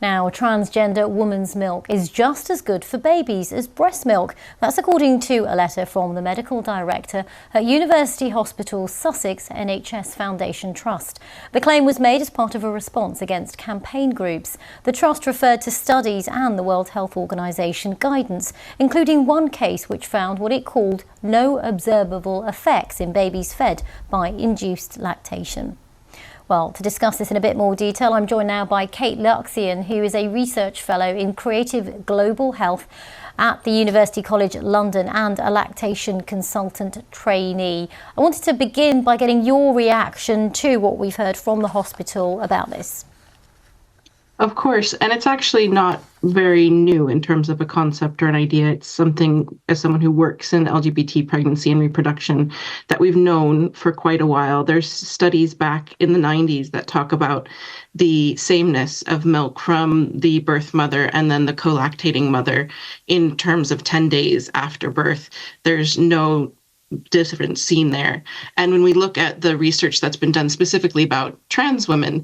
Now, transgender woman's milk is just as good for babies as breast milk. That's according to a letter from the medical director at University Hospital Sussex NHS Foundation Trust. The claim was made as part of a response against campaign groups. The trust referred to studies and the World Health Organization guidance, including one case which found what it called no observable effects in babies fed by induced lactation. Well, to discuss this in a bit more detail, I'm joined now by Kate Luxian, who is a research fellow in creative global health at the University College London and a lactation consultant trainee. I wanted to begin by getting your reaction to what we've heard from the hospital about this. Of course, and it's actually not very new in terms of a concept or an idea. It's something, as someone who works in LGBT pregnancy and reproduction, that we've known for quite a while. There's studies back in the 90s that talk about the sameness of milk from the birth mother and then the co-lactating mother in terms of 10 days after birth. There's no difference seen there. And when we look at the research that's been done specifically about trans women,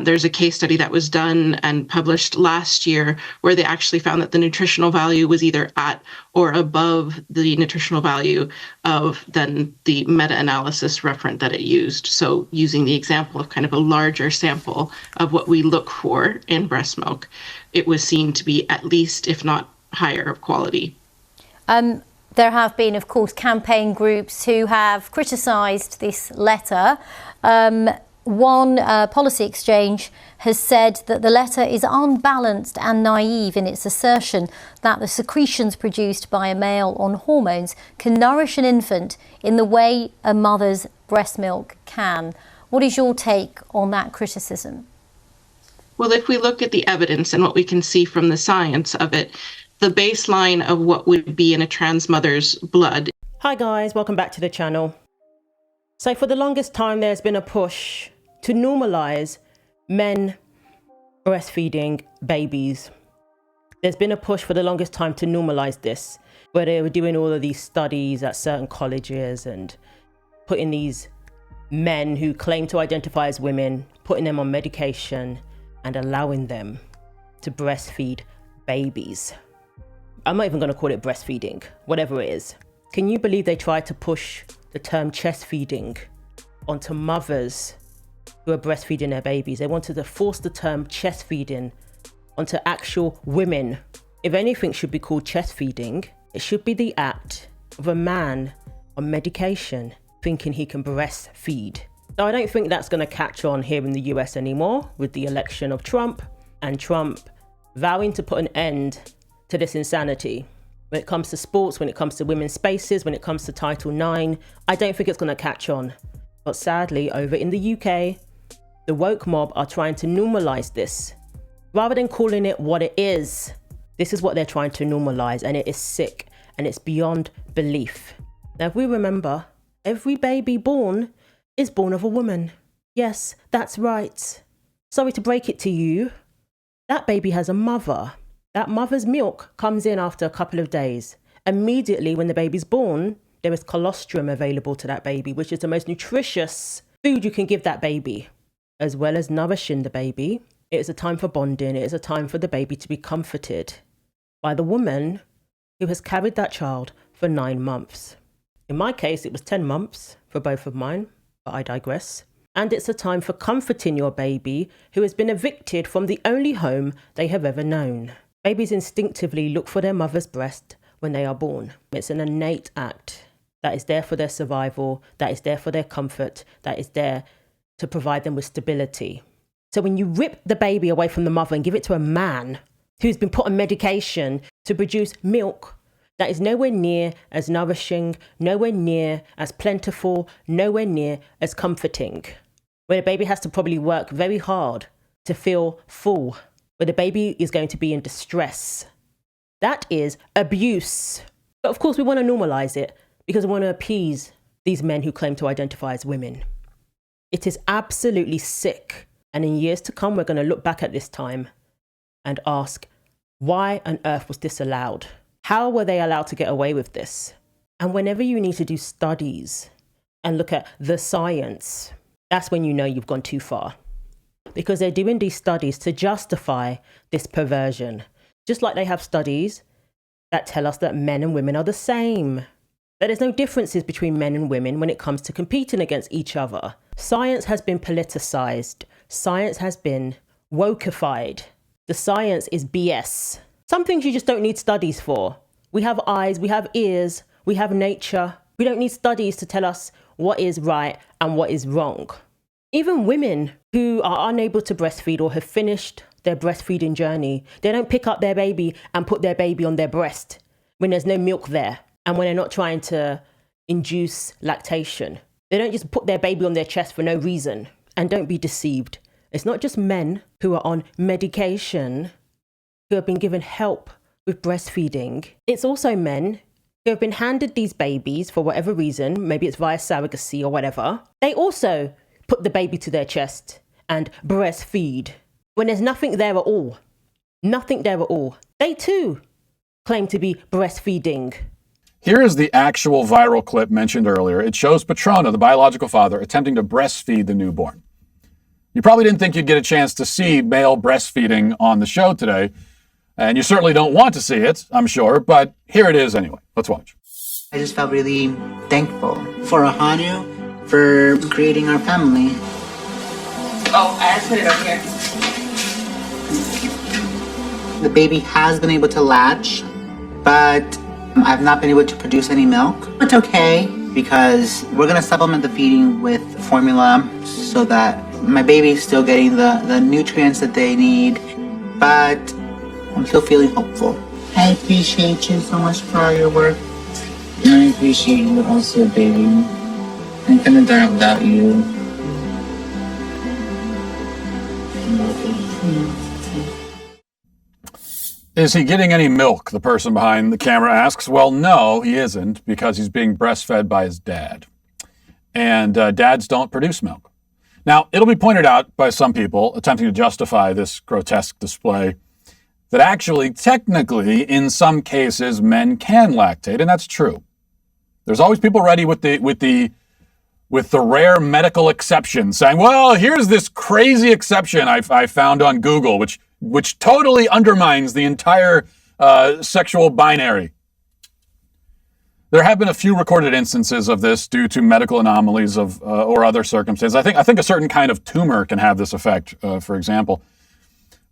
there's a case study that was done and published last year where they actually found that the nutritional value was either at or above the nutritional value of then the meta-analysis referent that it used. So using the example of kind of a larger sample of what we look for in breast milk, it was seen to be at least, if not higher quality. There have been, of course, campaign groups who have criticised this letter. One policy exchange has said that the letter is unbalanced and naive in its assertion that the secretions produced by a male on hormones can nourish an infant in the way a mother's breast milk can. What is your take on that criticism? Well, if we look at the evidence and what we can see from the science of it, the baseline of what would be in a trans mother's blood. Hi guys, welcome back to the channel. So for the longest time, there's been a push to normalize men breastfeeding babies. There's been a push for the longest time to normalize this, where they were doing all of these studies at certain colleges and putting these men who claim to identify as women, putting them on medication and allowing them to breastfeed babies. I'm not even going to call it breastfeeding, whatever it is. Can you believe they tried to push the term chest feeding onto mothers who are breastfeeding their babies? They wanted to force the term chest feeding onto actual women. If anything should be called chest feeding, it should be the act of a man on medication thinking he can breastfeed. So I don't think that's going to catch on here in the US anymore with the election of Trump and Trump vowing to put an end to this insanity. When it comes to sports, when it comes to women's spaces, when it comes to Title IX, I don't think it's going to catch on. But sadly, over in the UK, the woke mob are trying to normalize this. Rather than calling it what it is, this is what they're trying to normalize, and it is sick, and it's beyond belief. Now, if we remember, every baby born is born of a woman. Yes, that's right. Sorry to break it to you. That baby has a mother. That mother's milk comes in after a couple of days. Immediately when the baby's born, there is colostrum available to that baby, which is the most nutritious food you can give that baby. As well as nourishing the baby, it is a time for bonding. It is a time for the baby to be comforted by the woman who has carried that child for 9 months. In my case, it was 10 months for both of mine, but I digress. And it's a time for comforting your baby who has been evicted from the only home they have ever known. Babies instinctively look for their mother's breast when they are born. It's an innate act that is there for their survival, that is there for their comfort, that is there to provide them with stability. So when you rip the baby away from the mother and give it to a man who's been put on medication to produce milk that is nowhere near as nourishing, nowhere near as plentiful, nowhere near as comforting, where the baby has to probably work very hard to feel full, where the baby is going to be in distress. That is abuse. But of course, we want to normalize it because we want to appease these men who claim to identify as women. It is absolutely sick. And in years to come, we're going to look back at this time and ask, why on earth was this allowed? How were they allowed to get away with this? And whenever you need to do studies and look at the science, that's when you know you've gone too far. because they're doing these studies to justify this perversion. Just like they have studies that tell us that men and women are the same. That there's no differences between men and women when it comes to competing against each other. Science has been politicized. Science has been wokeified. The science is BS. Some things you just don't need studies for. We have eyes, we have ears, we have nature. We don't need studies to tell us what is right and what is wrong. Even women who are unable to breastfeed or have finished their breastfeeding journey, they don't pick up their baby and put their baby on their breast when there's no milk there and when they're not trying to induce lactation. They don't just put their baby on their chest for no reason. And don't be deceived. It's not just men who are on medication who have been given help with breastfeeding. It's also men who have been handed these babies for whatever reason, maybe it's via surrogacy or whatever. They also put the baby to their chest and breastfeed when there's nothing there at all. Nothing there at all. They too claim to be breastfeeding. Here is the actual viral clip mentioned earlier. It shows Petrona, the biological father, attempting to breastfeed the newborn. You probably didn't think you'd get a chance to see male breastfeeding on the show today, and you certainly don't want to see it, I'm sure, but here it is anyway. Let's watch. I just felt really thankful for Ahanu for creating our family. Oh, I put it up here. The baby has been able to latch, but I've not been able to produce any milk. It's okay because we're gonna supplement the feeding with formula so that my baby's still getting the nutrients that they need, but I'm still feeling hopeful. I appreciate you so much for all your work. And I appreciate you also, baby. I couldn't have done it without you. Is he getting any milk? The person behind the camera asks. Well, no, he isn't, because he's being breastfed by his dad. And dads don't produce milk. Now, it'll be pointed out by some people attempting to justify this grotesque display that actually, technically, in some cases, men can lactate, and that's true. There's always people ready with the rare medical exception, saying, well, here's this crazy exception I found on Google, which totally undermines the entire sexual binary. There have been a few recorded instances of this due to medical anomalies or other circumstances. I think a certain kind of tumor can have this effect, for example.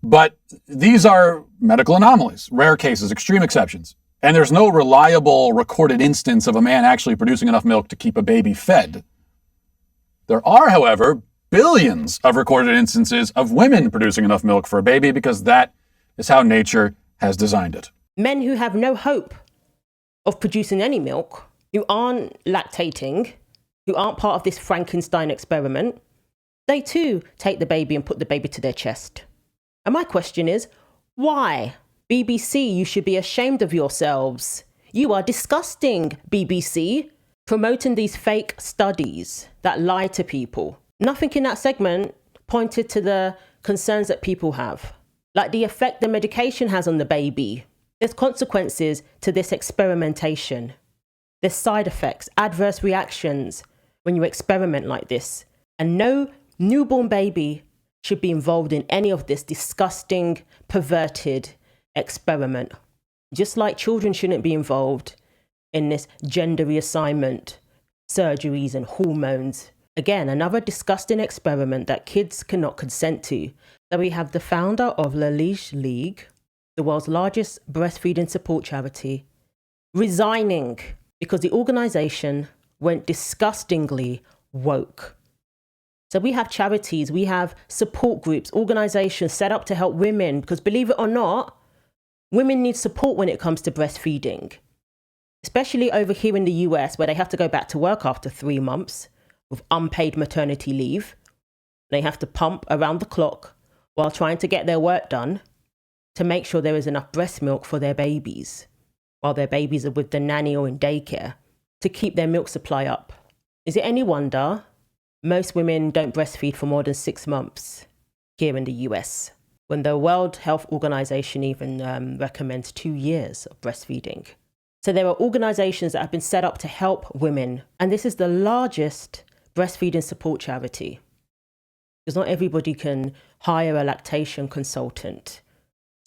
But these are medical anomalies, rare cases, extreme exceptions. And there's no reliable recorded instance of a man actually producing enough milk to keep a baby fed. There are, however, billions of recorded instances of women producing enough milk for a baby because that is how nature has designed it. Men who have no hope of producing any milk, who aren't lactating, who aren't part of this Frankenstein experiment, they too take the baby and put the baby to their chest. And my question is, why? BBC, you should be ashamed of yourselves. You are disgusting, BBC, promoting these fake studies that lie to people. Nothing in that segment pointed to the concerns that people have, like the effect the medication has on the baby. There's consequences to this experimentation. There's side effects, adverse reactions when you experiment like this. And no newborn baby should be involved in any of this disgusting, perverted experiment. Just like children shouldn't be involved in this gender reassignment, surgeries and hormones. Again, another disgusting experiment that kids cannot consent to. So we have the founder of the Leche League, the world's largest breastfeeding support charity, resigning because the organization went disgustingly woke. So we have charities, we have support groups, organizations set up to help women, because believe it or not, women need support when it comes to breastfeeding, especially over here in the US where they have to go back to work after 3 months with unpaid maternity leave. They have to pump around the clock while trying to get their work done to make sure there is enough breast milk for their babies while their babies are with the nanny or in daycare to keep their milk supply up. Is it any wonder most women don't breastfeed for more than 6 months here in the US, when the World Health Organization even recommends 2 years of breastfeeding? So there are organizations that have been set up to help women, and this is the largest breastfeeding support charity. because not everybody can hire a lactation consultant.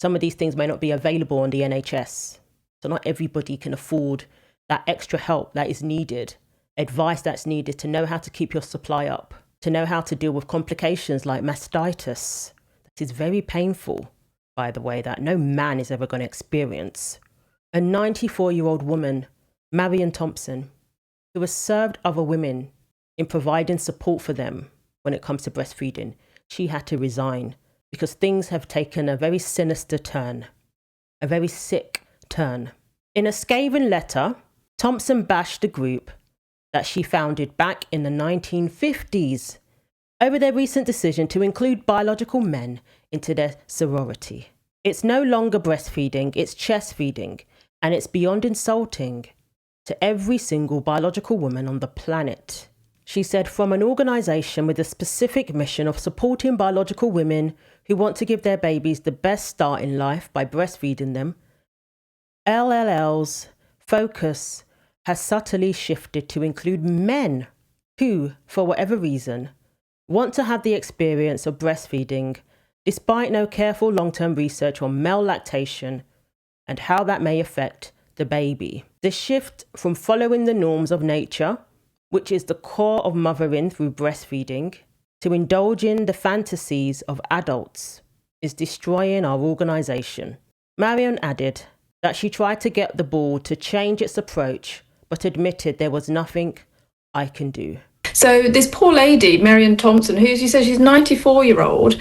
Some of these things may not be available on the NHS. So not everybody can afford that extra help that is needed, advice that's needed to know how to keep your supply up, to know how to deal with complications like mastitis. That is very painful, by the way, that no man is ever going to experience. A 94-year-old woman, Marion Tomson, who has served other women in providing support for them when it comes to breastfeeding, she had to resign because things have taken a very sinister turn, a very sick turn. In a scathing letter, Tomson bashed the group that she founded back in the 1950s over their recent decision to include biological men into their sorority. It's no longer breastfeeding, it's chest feeding, and it's beyond insulting to every single biological woman on the planet. She said, from an organisation with a specific mission of supporting biological women who want to give their babies the best start in life by breastfeeding them, LLL's focus has subtly shifted to include men who, for whatever reason, want to have the experience of breastfeeding despite no careful long-term research on male lactation and how that may affect the baby. The shift from following the norms of nature, which is the core of mothering through breastfeeding, to indulging the fantasies of adults is destroying our organisation. Marion added that she tried to get the board to change its approach, but admitted there was nothing I can do. So this poor lady, Marion Tomson, who, as you said, she's 94-year-old,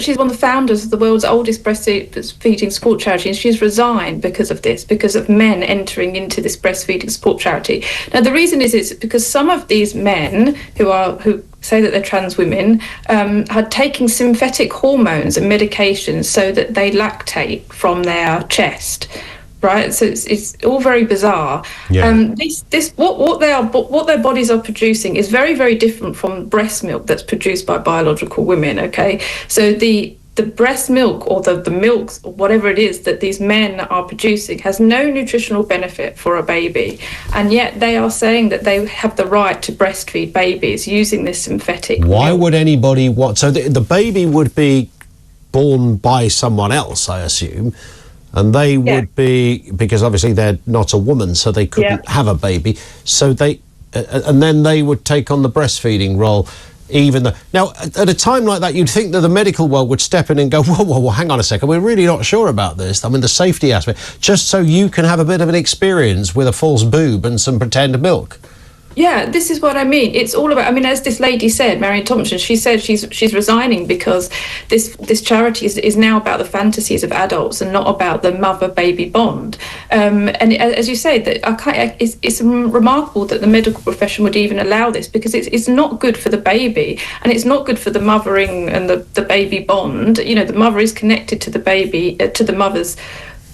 she's one of the founders of the world's oldest breastfeeding support charity, and she's resigned because of this, because of men entering into this breastfeeding support charity. Now, the reason is because some of these men who say that they're trans women had taken synthetic hormones and medications so that they lactate from their chest. Right, so it's all very bizarre. Yeah. What their bodies are producing is very, very different from breast milk that's produced by biological women. Okay, so the breast milk or the milks or whatever it is that these men are producing has no nutritional benefit for a baby, and yet they are saying that they have the right to breastfeed babies using this synthetic. Why milk. would anybody want? So the baby would be born by someone else, I assume. And they would be, because obviously they're not a woman, so they couldn't have a baby. So and then they would take on the breastfeeding role, even though... Now, at a time like that, you'd think that the medical world would step in and go, whoa, hang on a second, we're really not sure about this. I mean, the safety aspect, just so you can have a bit of an experience with a false boob and some pretend milk. Yeah, this is what I mean. It's all about, I mean, as this lady said, Marion Tomson, she said she's resigning because this charity is now about the fantasies of adults and not about the mother-baby bond. And as you say, it's remarkable that the medical profession would even allow this, because it's not good for the baby, and it's not good for the mothering and the baby bond. You know, the mother is connected to the baby, to the mother's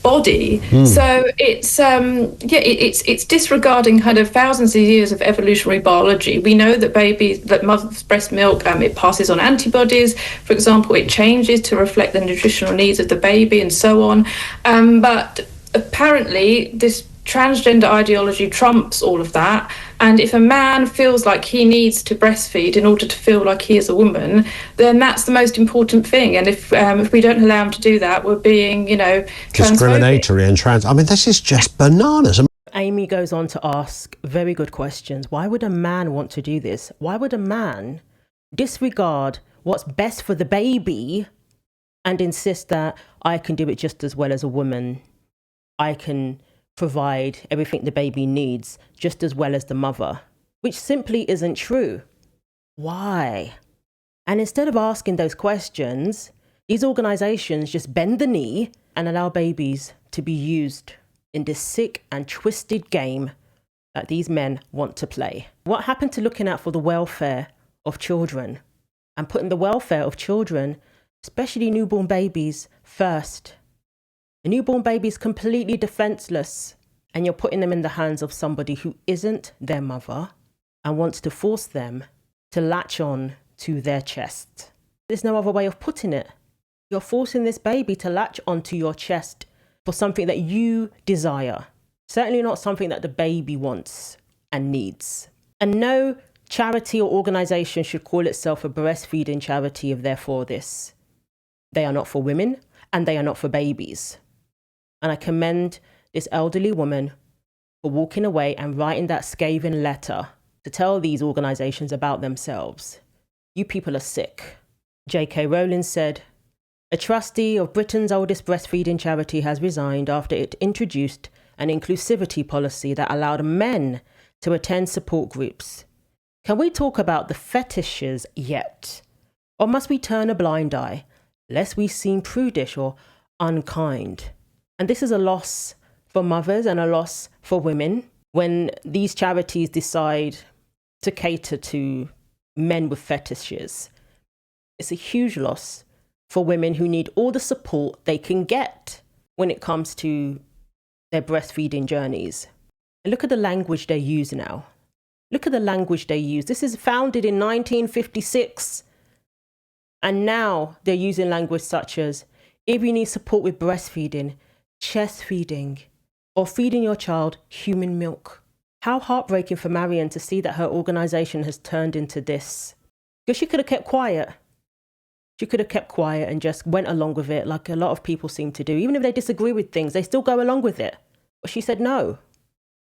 body. So it's disregarding kind of thousands of years of evolutionary biology. We know that mother's breast milk, it passes on antibodies, for example, it changes to reflect the nutritional needs of the baby and so on, but apparently this transgender ideology trumps all of that, and if a man feels like he needs to breastfeed in order to feel like he is a woman, then that's the most important thing. And if we don't allow him to do that, we're being, discriminatory and trans. I mean, this is just bananas. Amy goes on to ask very good questions. Why would a man want to do this? Why would a man disregard what's best for the baby and insist that I can do it just as well as a woman? I can provide everything the baby needs just as well as the mother, which simply isn't true. Why? And instead of asking those questions, these organizations just bend the knee and allow babies to be used in this sick and twisted game that these men want to play. What happened to looking out for the welfare of children and putting the welfare of children, especially newborn babies, first? A newborn baby is completely defenseless, and you're putting them in the hands of somebody who isn't their mother and wants to force them to latch on to their chest. There's no other way of putting it. You're forcing this baby to latch onto your chest for something that you desire. Certainly not something that the baby wants and needs. And no charity or organization should call itself a breastfeeding charity if they're for this. They are not for women and they are not for babies. And I commend this elderly woman for walking away and writing that scathing letter to tell these organizations about themselves. You people are sick. JK Rowling said, a trustee of Britain's oldest breastfeeding charity has resigned after it introduced an inclusivity policy that allowed men to attend support groups. Can we talk about the fetishes yet? Or must we turn a blind eye, lest we seem prudish or unkind? And this is a loss for mothers and a loss for women when these charities decide to cater to men with fetishes. It's a huge loss for women who need all the support they can get when it comes to their breastfeeding journeys. And look at the language they use now. Look at the language they use. This is founded in 1956. And now they're using language such as, if you need support with breastfeeding, chest feeding, or feeding your child human milk. How heartbreaking for Marion to see that her organization has turned into this. Because she could have kept quiet. She could have kept quiet and just went along with it like a lot of people seem to do. Even if they disagree with things, they still go along with it. But she said, no,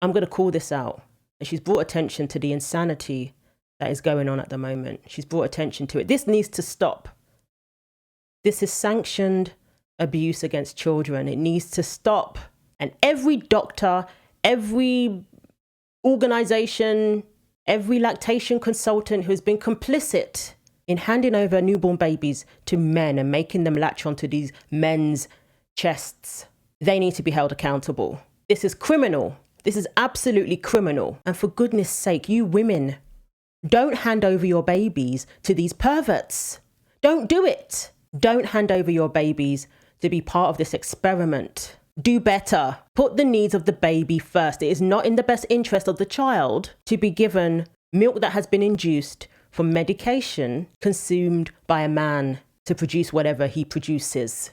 I'm going to call this out. And she's brought attention to the insanity that is going on at the moment. She's brought attention to it. This needs to stop. This is sanctioned abuse against children. It needs to stop. And every doctor, every organization, every lactation consultant who's been complicit in handing over newborn babies to men and making them latch onto these men's chests, they need to be held accountable. This is criminal. This is absolutely criminal. And for goodness sake, you women, don't hand over your babies to these perverts. Don't do it. Don't hand over your babies to be part of this experiment. Do better. Put the needs of the baby first. It is not in the best interest of the child to be given milk that has been induced from medication consumed by a man to produce whatever he produces.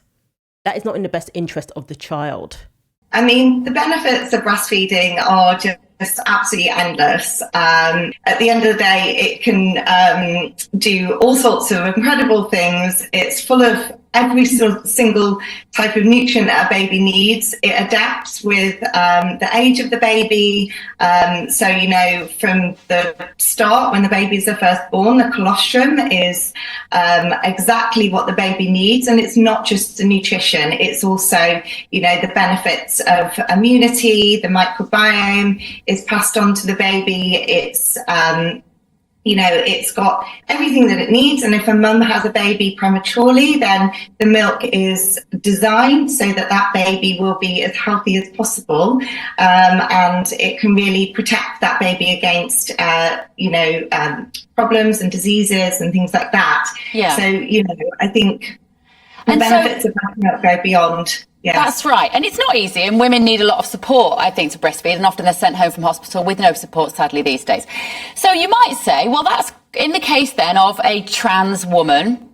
That is not in the best interest of the child. I mean, the benefits of breastfeeding are just absolutely endless. At the end of the day, it can do all sorts of incredible things. It's full of every single type of nutrient that a baby needs. It adapts with the age of the baby. So, you know, from the start, when the babies are first born, the colostrum is exactly what the baby needs. And it's not just the nutrition, it's also, you know, the benefits of immunity, the microbiome is passed on to the baby. It's you know, it's got everything that it needs. And if a mum has a baby prematurely, then the milk is designed so that that baby will be as healthy as possible. And it can really protect that baby against, you know, problems and diseases and things like that. Yeah. So, you know, I think the benefits of that milk go beyond. Yes. That's right. And it's not easy. And women need a lot of support, I think, to breastfeed. And often they're sent home from hospital with no support, sadly, these days. So you might say, well, that's in the case then of a trans woman,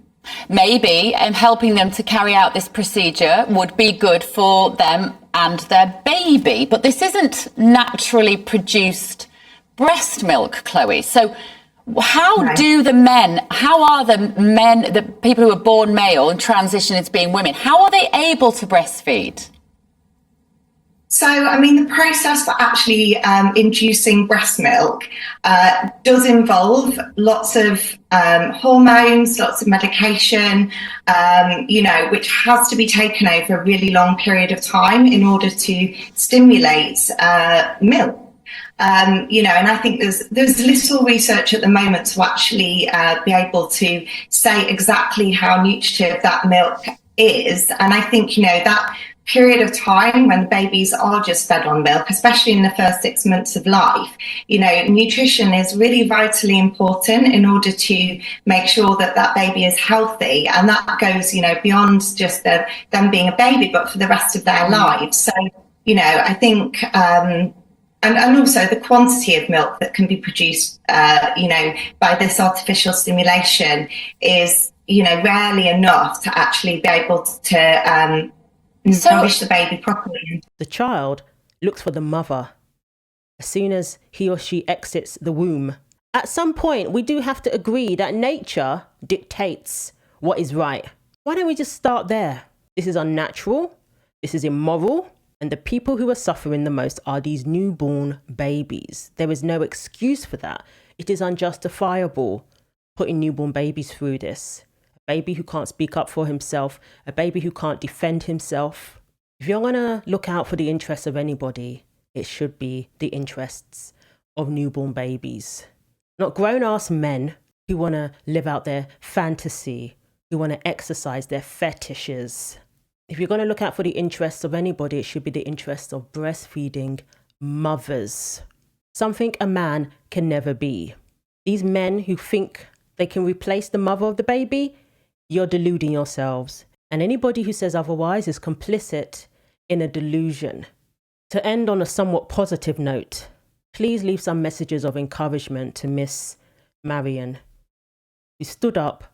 maybe helping them to carry out this procedure would be good for them and their baby. But this isn't naturally produced breast milk, Chloe. So how do the men, how are the men, the people who are born male and transition into being women, how are they able to breastfeed? So, I mean, the process for actually inducing breast milk does involve lots of hormones, lots of medication, you know, which has to be taken over a really long period of time in order to stimulate milk. You know, and I think there's little research at the moment to actually be able to say exactly how nutritive that milk is. And I think, you know, that period of time when the babies are just fed on milk, especially in the first 6 months of life, you know, nutrition is really vitally important in order to make sure that that baby is healthy. And that goes, you know, beyond just them being a baby, but for the rest of their lives. So, you know, I think and also the quantity of milk that can be produced, you know, by this artificial stimulation is, you know, rarely enough to actually be able to nourish the baby properly. The child looks for the mother as soon as he or she exits the womb. At some point, we do have to agree that nature dictates what is right. Why don't we just start there? This is unnatural, this is immoral, and the people who are suffering the most are these newborn babies. There is no excuse for that. It is unjustifiable putting newborn babies through this. A baby who can't speak up for himself, a baby who can't defend himself. If you're gonna look out for the interests of anybody, it should be the interests of newborn babies. Not grown-ass men who want to live out their fantasy, who want to exercise their fetishes. If you're going to look out for the interests of anybody, it should be the interests of breastfeeding mothers. Something a man can never be. These men who think they can replace the mother of the baby, you're deluding yourselves. And anybody who says otherwise is complicit in a delusion. To end on a somewhat positive note, please leave some messages of encouragement to Miss Marion, who stood up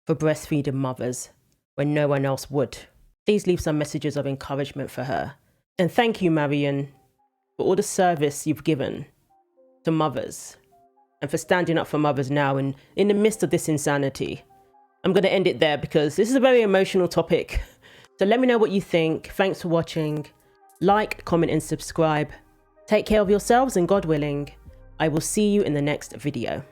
for breastfeeding mothers when no one else would. Please leave some messages of encouragement for her. And thank you, Marion, for all the service you've given to mothers and for standing up for mothers now in the midst of this insanity. I'm going to end it there because this is a very emotional topic. So let me know what you think. Thanks for watching. Like, comment and subscribe. Take care of yourselves, and God willing, I will see you in the next video.